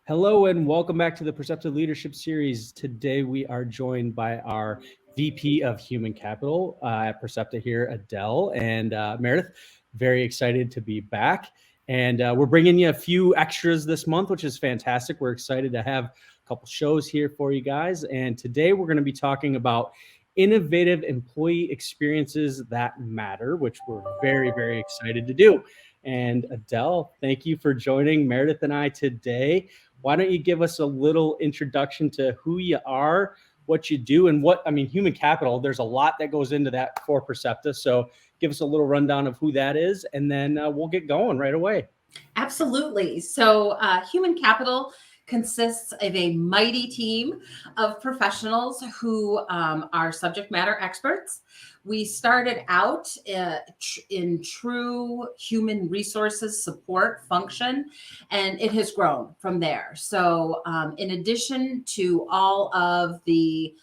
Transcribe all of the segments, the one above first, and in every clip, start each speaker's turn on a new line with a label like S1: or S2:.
S1: Hello and welcome back to the Percepta Leadership Series. Today we are joined by our VP of Human Capital at Percepta here, Adele and Meredith. Very excited to be back. And we're bringing you a few extras this month, which is fantastic. We're excited to have a couple shows here for you guys. And today we're going to be talking about innovative employee experiences that matter, which we're very, very excited to do. And Adele, thank you for joining Meredith and I today. Why don't you give us a little introduction to who you are, what you do, and human capital, there's a lot that goes into that for Percepta. So give us a little rundown of who that is, and then we'll get going right away.
S2: Absolutely. So human capital consists of a mighty team of professionals who are subject matter experts. We started out in true human resources support function, and it has grown from there. So in addition to all of the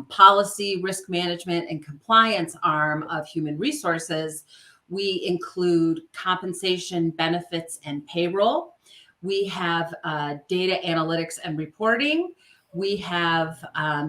S2: policy, risk management, and compliance arm of human resources, we include compensation, benefits, and payroll. We have data analytics and reporting. We have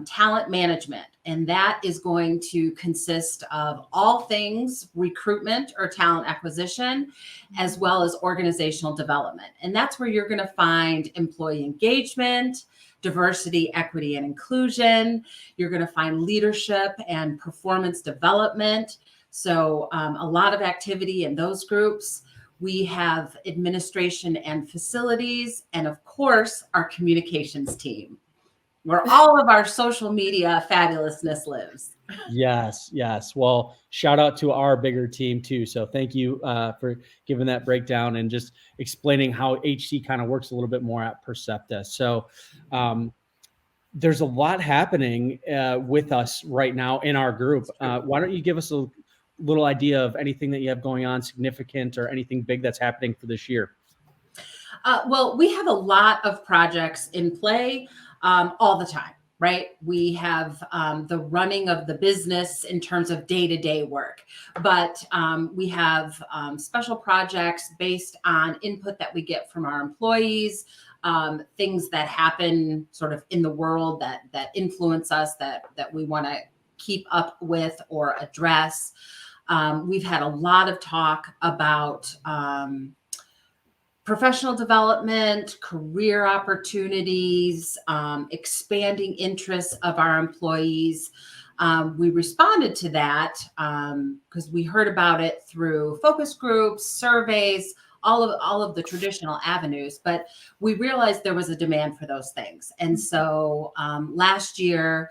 S2: talent management, and that is going to consist of all things recruitment or talent acquisition, as well as organizational development. And that's where you're going to find employee engagement, diversity, equity, and inclusion. You're going to find leadership and performance development. So a lot of activity in those groups. We have administration and facilities, and of course, our communications team, where all of our social media fabulousness lives.
S1: Yes. Well, shout out to our bigger team too. So thank you for giving that breakdown and just explaining how HC kind of works a little bit more at Percepta. So there's a lot happening with us right now in our group. Why don't you give us a little idea of anything that you have going on significant or anything big that's happening for this year?
S2: Well, we have a lot of projects in play all the time, right? We have the running of the business in terms of day-to-day work, but we have special projects based on input that we get from our employees, things that happen sort of in the world that influence us, that we want to keep up with or address. We've had a lot of talk about professional development, career opportunities, expanding interests of our employees. We responded to that because we heard about it through focus groups, surveys, all of the traditional avenues, but we realized there was a demand for those things. And so last year,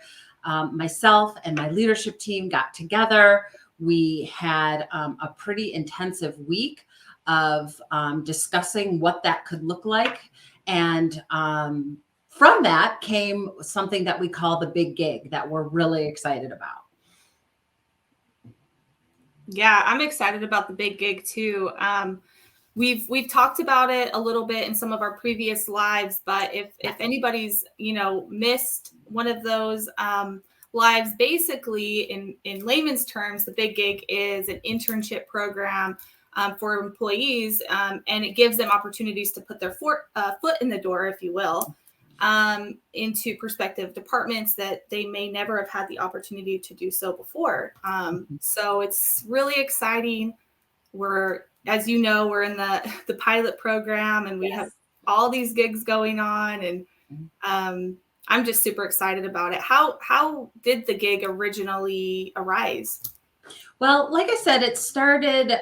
S2: myself and my leadership team got together. We had a pretty intensive week of discussing what that could look like. And from that came something that we call the big gig that we're really excited about.
S3: Yeah, I'm excited about the big gig too. We've talked about it a little bit in some of our previous lives, but if anybody's missed one of those lives, basically in layman's terms, the big gig is an internship program for employees, and it gives them opportunities to put their foot in the door, if you will, into prospective departments that they may never have had the opportunity to do so before. So it's really exciting. As you know, we're in the pilot program, and we have all these gigs going on, and I'm just super excited about it. How did the gig originally arise?
S2: Well, like I said, it started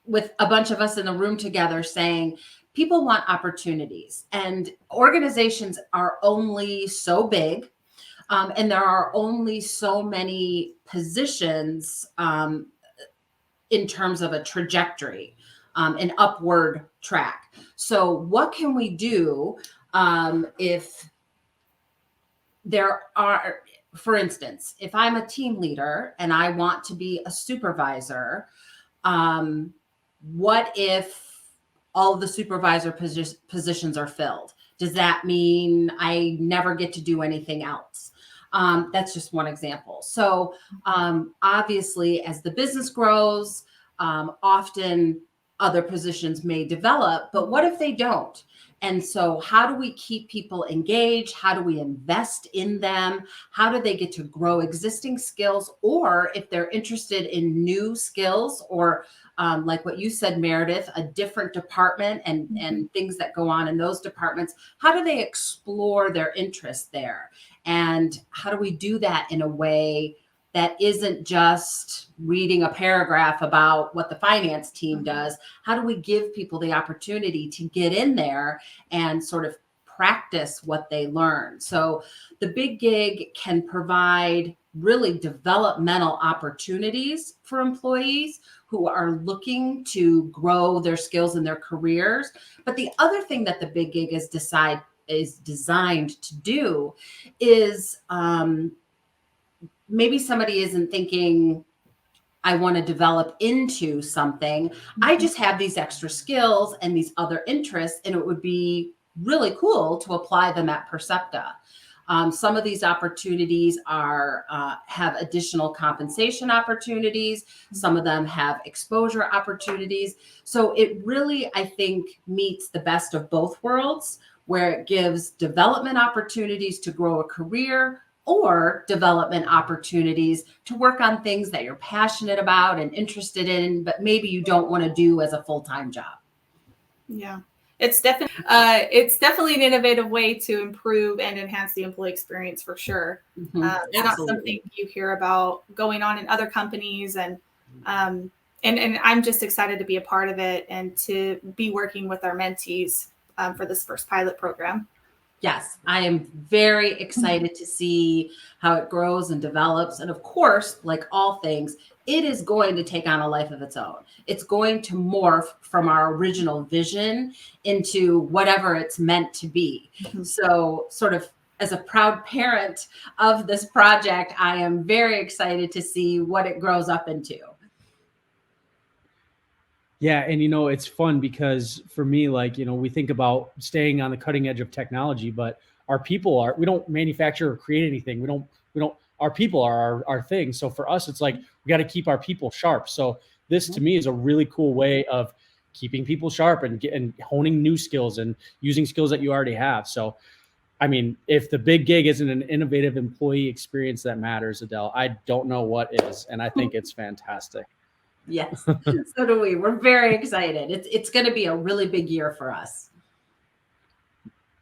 S2: with a bunch of us in the room together saying people want opportunities, and organizations are only so big, and there are only so many positions in terms of a trajectory, an upward track. So what can we do if there are, for instance, if I'm a team leader and I want to be a supervisor, what if all of the supervisor positions are filled? Does that mean I never get to do anything else? That's just one example. So obviously, as the business grows, often other positions may develop, but what if they don't? And so how do we keep people engaged? How do we invest in them? How do they get to grow existing skills? Or if they're interested in new skills, or like what you said, Meredith, a different department and things that go on in those departments, how do they explore their interest there? And how do we do that in a way that isn't just reading a paragraph about what the finance team does? How do we give people the opportunity to get in there and sort of practice what they learn? So the big gig can provide really developmental opportunities for employees who are looking to grow their skills in their careers. But the other thing that the big gig is designed to do is maybe somebody isn't thinking, I want to develop into something. I just have these extra skills and these other interests, and it would be really cool to apply them at Percepta. Some of these opportunities are have additional compensation opportunities. Some of them have exposure opportunities. So it really, I think, meets the best of both worlds, where it gives development opportunities to grow a career, or development opportunities to work on things that you're passionate about and interested in, but maybe you don't want to do as a full-time job.
S3: Yeah, it's definitely an innovative way to improve and enhance the employee experience, for sure. It's not something you hear about going on in other companies, and I'm just excited to be a part of it and to be working with our mentees for this first pilot program.
S2: Yes, I am very excited to see how it grows and develops. And of course, like all things, it is going to take on a life of its own. It's going to morph from our original vision into whatever it's meant to be. So sort of as a proud parent of this project, I am very excited to see what it grows up into.
S1: Yeah. And, it's fun because for me, like, we think about staying on the cutting edge of technology, but we don't manufacture or create anything. Our people are our thing. So for us, it's like, we got to keep our people sharp. So this to me is a really cool way of keeping people sharp and honing new skills and using skills that you already have. So, I mean, if the big gig isn't an innovative employee experience that matters, Adele, I don't know what is. And I think it's fantastic.
S2: Yes, so do we. We're very excited. It's going to be a really big year for us.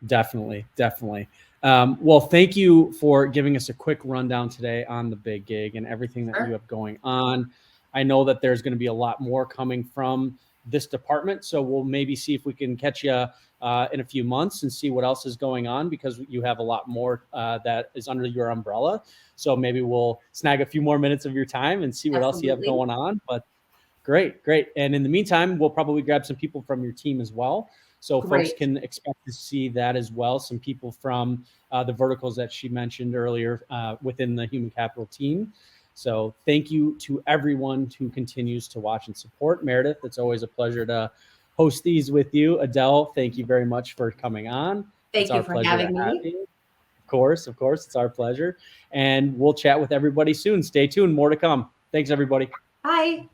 S1: Definitely. Well, thank you for giving us a quick rundown today on the big gig and everything that you have going on. I know that there's going to be a lot more coming from this department, so we'll maybe see if we can catch you in a few months and see what else is going on, because you have a lot more that is under your umbrella. So maybe we'll snag a few more minutes of your time and see what else you have going on. But great. And in the meantime, we'll probably grab some people from your team as well. So folks can expect to see that as well. Some people from the verticals that she mentioned earlier within the human capital team. So thank you to everyone who continues to watch and support. Meredith, it's always a pleasure to host these with you. Adele, thank you very much for coming on.
S2: Thank you for having me.
S1: Of course, it's our pleasure. And we'll chat with everybody soon. Stay tuned, more to come. Thanks, everybody.
S2: Bye.